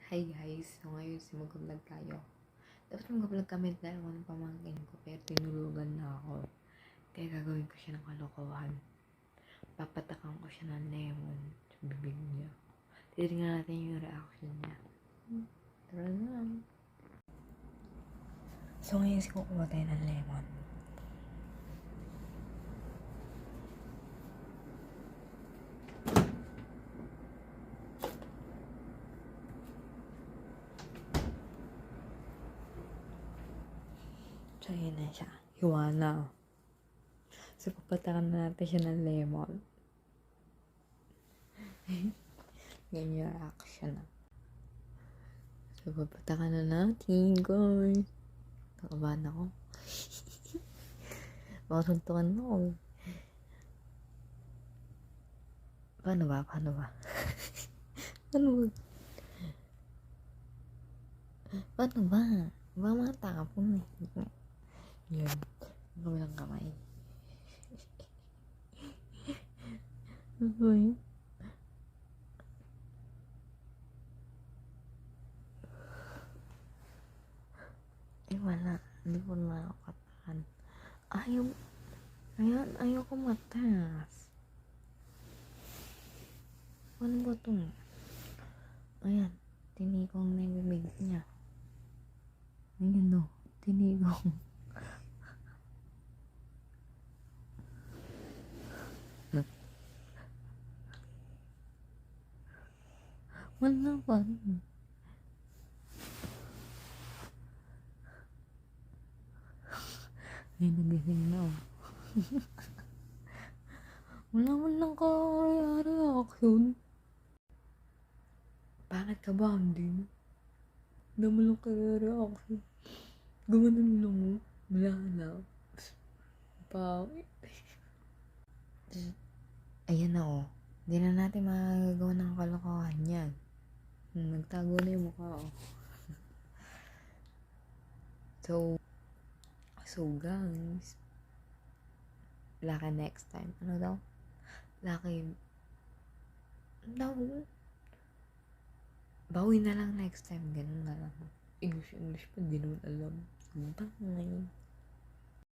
Hi guys, so ngayon mag-vlog tayo. Dapat mag-vlog kami dahil ako ng pamangkin ko pero tinulugan na ako. Kaya gagawin ko siya ng kalokohan. Papatakan ko siya ng lemon sa bibig niya. Titignan natin yung reaction niya. Tara na. So ngayon kukuha tayo ng lemon. So, yun na siya. Hiwa na. So, papatakan na natin siya ng lemon. Ganyan yung reaction na. So, papatakan na natin, guys. Nakabahan ako. Baka suntukan ako. Paano ba? Paano ba? Paano ba? Baka mga tapon eh. Yun. Gawin ng kamay. Okay. Eh wala. Hindi ko na ako katakan. Ayaw ko matas. Ano ba ito? Ayan. Tinigong na yung bibig niya. Ayan o. Tinigong. Wala ba? Ay, nagising na oh. Wala man lang kaya reaction. Bakit ka ba hindi? Wala man lang kaya reaction. Gumanon lang oh. Wala na. Bakit? Ayan na oh. Hindi na natin magagawa ng kalokohan yan. Nagtago na yung mukha oh. So guys, laki next time. Ano daw? Laki daw. Bawi na lang next time. Ganun na lang. English pa. Di naman alam. Bye.